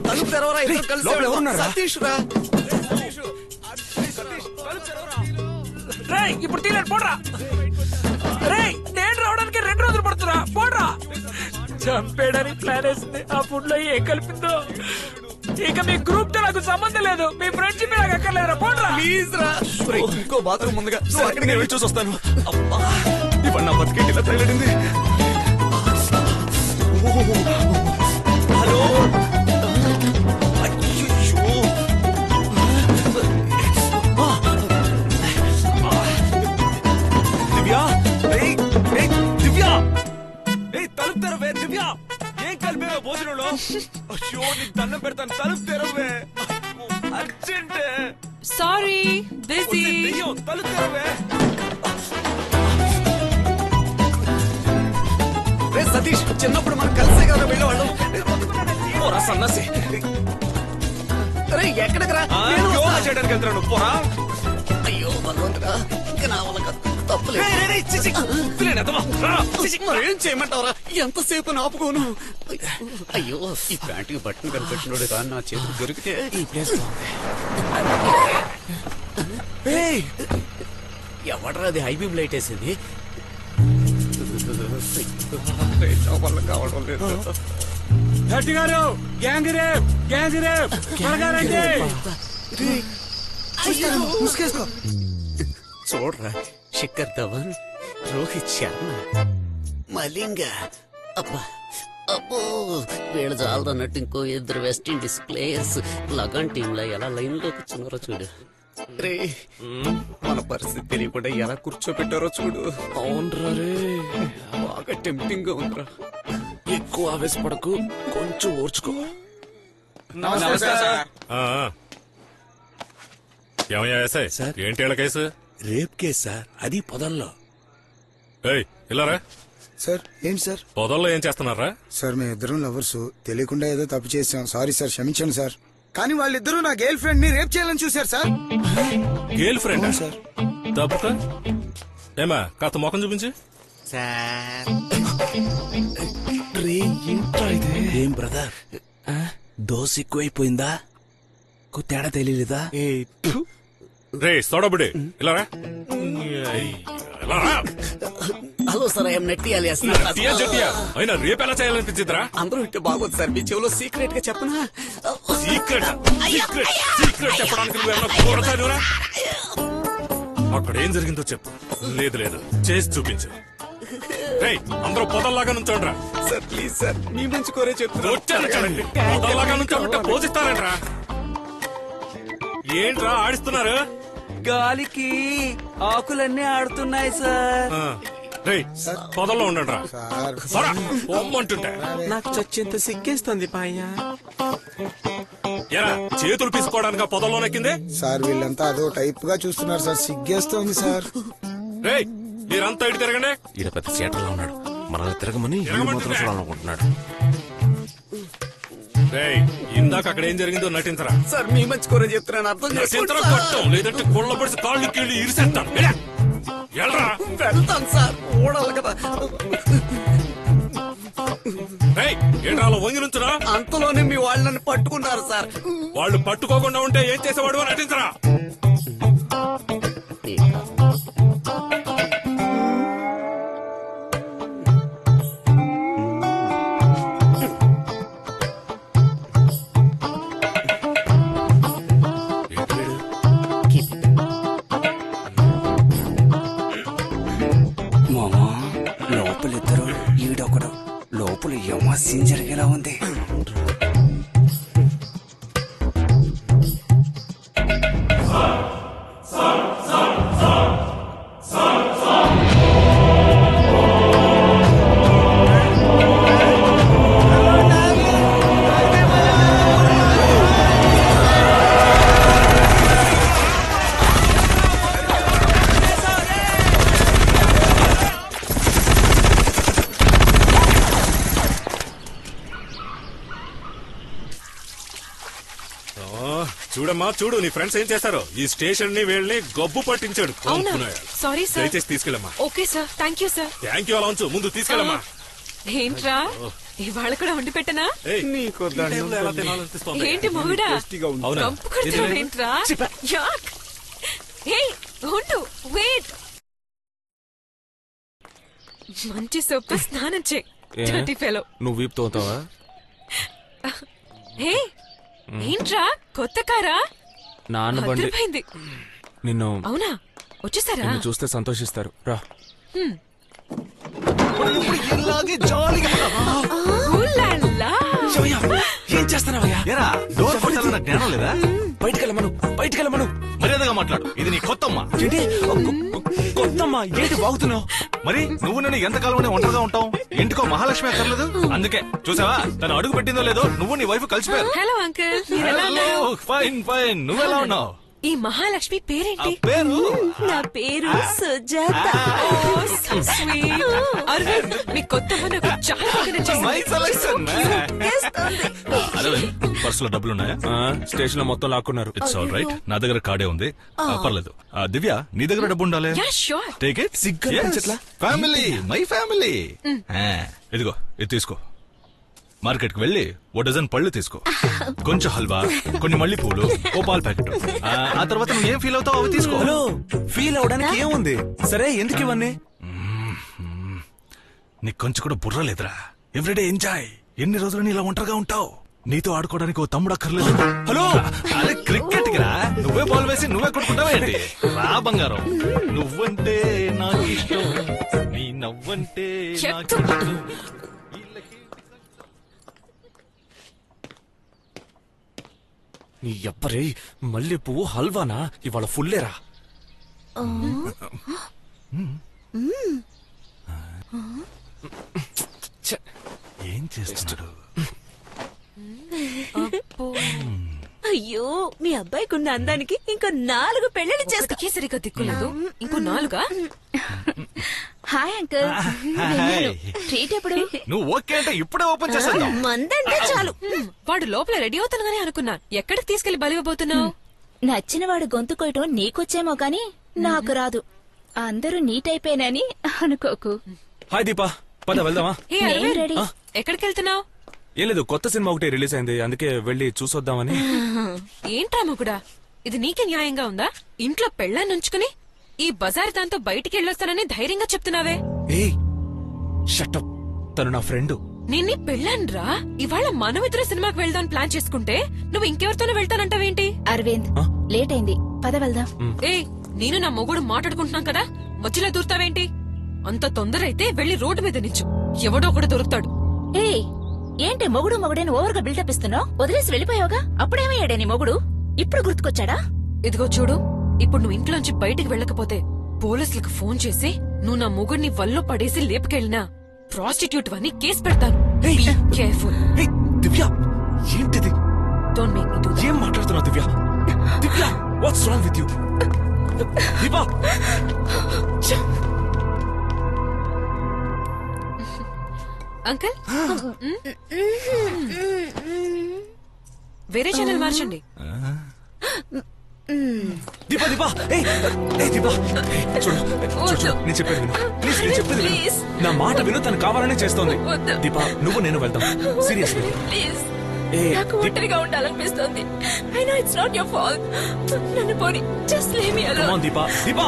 తలుపు తెరవరా, ఇద్దరు కలిసి. సతీష్ రా. ఇప్పుడు తీలేదు పోడ్రా. నేను రావడానికి 2 రోజులు పడుతున్నా పోడ్రా. చంపేయడానికి ప్లాన్ వేసింది. ఆ ఫుడ్ లో ఏం కలిపిందో. ఇక మీ గ్రూప్ తో నాకు సంబంధం లేదు. మీ ఫ్రెండ్షిప్ నాకు అక్కర్లేదురా పోడ్రా. ప్లీజ్ రా. ఇంకో బాత్రూమ్ ముందుగా అక్కడికి వెళ్ళి చూసి వస్తాను. అబ్బా ఇవన్నీ నా బతికేటి ఇలా తగిలింది. హలో తలుపు తెరవే దివ్య. ఏం కలిపేవే భోజనంలో? అయ్యో నీకు దండం పెడతాను, తలుపు తెరవే అర్జెంట్. Sorry busy. తలుపు తెరవే. రే సతీష్, చిన్నప్పుడు మనం కలిసే కదా వెళ్ళేవాళ్ళం. పోరా సన్నాసి. ఎక్కడికి రా? యోగా చేయడానికి వెళ్తున్నాను. పోరా. అయ్యో భగవంతుడా, ఇంకా నా వల్ల తప్పలేదు. ఏం చేయమంటావరా? ఎంతసేపు ఆపుకోను. అయ్యో ఈ ప్యాంటుకి బట్టను కనిపెట్టినోడు కానీ నా చేతులు దొరికితే ఈ ప్లేస్ ఎవడరా అది హైబీమ్ లైట్ వేసింది? వల్ల కావడం లేదు. గారు గ్యాంగ్ రేప్, గ్యాంగ్ రేప్. చూడరా, శిఖర్ ధవన్, రోహిత్ శర్మ, మలింగ. అబ్బా అబ్బో వీళ్ళు చాలదన్నట్టు ఇంకో 2 వెస్టిండీస్ ప్లేయర్స్ లగన్ టీమ్ లో ఎలా లైన్ లో కూర్చున్నారో చూడు. రే మన పరిస్థితి తెలియకుండా ఎలా కూర్చోబెట్టారో చూడు. అవునరా రే, బాగా టెంప్టింగ్ గా ఉందిరా. ఎక్కువ ఆవేశపడకు, కొంచెం ఓర్చుకో. ఏమయ్యా ఎస్ఐ, ఏంటి వీళ్ళ కేసు? రేప్ కేసు సార్, అది పొదల్లో. ఇలారా సార్. ఏంటి సార్? పొదల్లో ఏం చేస్తున్నారా? సార్ మేము ఇద్దరం లవర్స్, తెలియకుండా ఏదో తప్పు చేసాం. సారీ సార్, క్షమించండి సార్. కానీ వాళ్ళిద్దరూ నా గర్ల్ ఫ్రెండ్ ని రేప్ చేయాలని చూశారు సార్. Girlfriend sir? తప్పుక ఏమా కాస్త ముఖం చూపించి. ఏం బ్రదర్, దోశ ఎక్కువైపోయిందా? తేడా తెలియలేదా? రే సోడబుడి ఇలారా. హలో సార్, ఐఎమ్ నెట్టి అలియాస్. అయినా రేపు ఎలా చేయాలనిపించిందిరా? అందరూ ఇట్టే బాగోదు సార్. మీ చెవులో సీక్రెట్ గా చెప్పనా? సీక్రెట్ సీక్రెట్ సీక్రెట్ చెప్పడానికి నువ్వేమన్నా అక్కడ ఏం జరిగిందో చెప్పు. లేదు లేదు చేసి చూపించు. అందరూ పొదల్లాగా నుంచోండ్రా. సార్ ప్లీజ్ సార్, మీ మంచి కోరే చెప్తాను. పొదల్లాగా నుంచోబట్టే పోజిస్తారంట్రా. ఏంట్రా ఆడిస్తున్నారు? గాలికి ఆకులన్నీ ఆడుతున్నాయి సార్. పొదల్లో ఉండండి రా. పొమ్మంటుంటే నాకు చచ్చేంత సిగ్గేస్తుంది పాయ్యా. ఎరా చేతులు తీసుకోవడానికి పొదల్లో నెక్కింది సార్. వీళ్ళంతా అదో టైప్ గా చూస్తున్నారు సార్, సిగ్గేస్తోంది సార్. మీరంతా ఇటు తిరగండి. ఈడ పెద్ద థియేటర్లో ఉన్నాడు, మనల్ని తిరగమని మాత్రం చూడాలనుకుంటున్నాడు. ఇందాక అక్కడ ఏం జరిగిందో నటించరా. సార్ మీ మంచి కోరే చెప్తున్నాను, అర్థం నటించరా కొట్టం, లేదంటే కుళ్ళ పడిసి కాళ్ళు కీళ్ళు ఇరిసేస్తాను. వెళ్తాను సార్, ఓడాలి కదా. ఏంట్రా అలా వంగి నుంచురా. అంతలోనే మీ వాళ్ళని పట్టుకున్నారు సార్. వాళ్ళు పట్టుకోకుండా ఉంటే ఏం చేసేవాడు నటించరా. లోపలిద్దరు, ఈడొకడు. లోపల ఏమో సీన్ జరిగేలా ఉంది. చూడమ్మా చూడు, నీ ఫ్రెండ్స్ ఏం చేశారో. ఈ స్టేషన్ ని వీళ్ళని గబ్బు పట్టించాడు. Sorry sir. దయచేసి తీసుకెళ్ళమ్మా. Okay sir, thank you sir. Thank you అలా ఉంచు, ముందు తీసుకెళ్ళమ్మా. ఏంట్రా ఇవాళ కూడా వండి పెట్టనా? నీకు ఎలా తినాలనిపిస్తోంది? ఏంటి మొగుడా అవునా? కంపు కొడుతున్నావేంట్రా? యాక్. హే ఉండు, వెయిట్. మంచి సోపు స్నానం చేయి. Dirty fellow. నువ్వు వీపు తోతావా? హే ఏంట్రా కొత్త కారా? నాన్న బండి. అదిరిపోయింది. నిన్ను అవునా వచ్చేసారా? నిన్ను చూస్తే సంతోషిస్తారు. రా. ఊలాలా. ఏం చేస్తున్నావయ్యా? ఏరా డోర్ కొట్టాలన్న జ్ఞానం లేదా? బయటికెళ్ళమను. మర్యాదగా మాట్లాడు. ఇది నీ కొత్తమ్మా. ఏంటి కొత్తమ్మా? ఏంటి బాగుతున్నావు? మరి నువ్వు నేను ఎంతకాలం ఒంటరిగా ఉంటావు? ఇంటికో మహాలక్ష్మి అక్కర్లేదు. అందుకే చూసావా తను అడుగు పెట్టిందో లేదో నువ్వు నీ వైఫ్ కలిసిపోయారు. హలో అంకుల్, మీరెలా ఉన్నారు? Fine fine. నువ్వెలా ఉన్నావు? ఈ మహాలక్ష్మి పేరేంటి? పేరు నా పేరు సుజాత. అరవింద్, మీ కొత్త మనకు చాలా బాగా నచ్చింది. మై సెలక్షన్ అరవింద్, పర్సులో డబ్బులున్నాయా? స్టేషన్ లో మొత్తం లాక్కున్నారు. It's all right. నా దగ్గర కార్డే ఉంది. పర్లేదు. దివ్య, నీ దగ్గర డబ్బు ఉండాలి. Yeah sure. Take it. Family, my family. ఇదిగో ఇది తీసుకో. మార్కెట్ కి వెళ్ళి ఓ డజన్ పళ్ళు తీసుకో, కొంచెం హల్వా, కొన్ని మళ్ళీ పూలు, ఓ పాల్ ప్యాకెట్. ఆ తర్వాత నువ్వు ఏం ఫీల్ అవుతావు అవి తీసుకో. హలో, ఫీల్ అవడానికి ఏముంది? సరే ఎందుకు ఇవన్నీ? నీకు కొంచెం కూడా బుర్ర లేదురా. Everyday enjoy. ఎన్ని రోజులని ఇలా ఒంటరిగా ఉంటావు? నీతో ఆడుకోవడానికి ఓ తమ్ముడు అక్కర్లేదు. హలో, అరే క్రికెట్ కి రా. నువ్వే బాల్ వేసి నువ్వే కొట్టుకుంటావా ఏంటి? రా బంగారం. నువ్వంటే నాకు ఇష్టం, నీ నవ్వంటే నాకు ఇష్టం. నీ ఎవ్వరే మళ్ళీ పువ్వు హల్వానా? ఇవాళ ఫుల్లేరా? ఏం చేస్తున్నాడు? అయ్యో, మీ అబ్బాయికున్న అందానికి ఇంకో 4 పెళ్లిళ్ళు చేసుకో. సరిగ్గా దిక్కులేదు, ఇంకో 4. Hi uncle. ట్రీట్ ఎప్పుడు? నువ్వు ఓకే అంటే ఇప్పుడే ఓపెన్ చేసేద్దాం. మందంటే చాలు. వాడు లోపల రెడీ అవుతానుగానే అనుకున్నా. ఎక్కడికి తీసుకెళ్లి బలిగబోతున్నావు? నచ్చిన వాడు గొంతు కొయ్యటం నీకొచ్చేమో గాని నాకు రాదు. అందరూ నీట్ అయిపోయినని అనుకోకు. హాయ్ దీపా, పద వెళ్దామా? హే అరవింద్, రెడీ. ఎక్కడికి వెళ్తున్నావు? ఏం లేదు, కొత్త సినిమా ఒకటి రిలీజ్ అయింది, అందుకే వెళ్ళి చూసొద్దామని. ఏంట్రా మొగుడా, ఇది నీకే న్యాయంగా ఉందా? ఇంట్లో పెళ్ళాన్ని ఉంచుకుని ఈ బజార్ దాంతో బయటికి వెళ్ళొస్తానని ధైర్యంగా చెప్తున్నావే? ఏయ్ షట్ అప్, తను నా ఫ్రెండ్. నిన్ని పెళ్ళాన్రా. ఇవాళ మనమిద్దరు సినిమాకి వెళ్దాం ప్లాన్ చేసుకుంటే నువ్వు ఇంకెవరితోనూ వెళ్తానంటావేంటి? అరవింద్, లేట్ అయింది, పద వెళ్దాం. ఏయ్, నేను నా మొగుడు మాట్లాడుకుంటున్నాం కదా, మధ్యలో దూరుతావేంటి? అంత తొందర అయితే వెళ్లి రోడ్డు మీద నిచ్చు, ఎవడో ఒకడు దొరుకుతాడు. ఏయ్, ఏంటి మొగుడు మొగుడని ఓవర్గా బిల్డప్ ఇస్తున్నావు? వదిలేసి వెళ్ళిపోయావుగా, అప్పుడేమయ్యాడే నీ మొగుడు? ఇప్పుడు గుర్తుకొచ్చాడా? ఇదిగో చూడు, ఇప్పుడు నువ్వు ఇంట్లోంచి బయటికి వెళ్ళకపోతే పోలీసులకు ఫోన్ చేసి నువ్వు నా మొగుడిని వల్లో పడేసి లేపుకెళ్ళినా ప్రాస్టిట్యూట్ అని కేసు పెడతాను. Be careful. ఏయ్ దివ్య, ఏంటిది? Don't make me do that. ఏం మాట్లాడుతున్నావు Divya? Divya, what's wrong with you? Deepa, uncle, వేరే ఛానల్ మార్చండి. దీపా దీపా, ఏయ్ ఏయ్ దీపా, ఏయ్, చూడు చూడు, నేను చెప్పేది విను ప్లీజ్, నేను చెప్పేది విను. నా మాట విను, తను కావాలనే చేస్తోంది. దీపా, నువ్వు నేను వెళ్దాం, సీరియస్లీ ప్లీజ్, నాకు ఒంటరిగా ఉండాలనిపిస్తుంది. I know it's not your fault. నన్ను పోని, just leave me alone. Deepa Deepa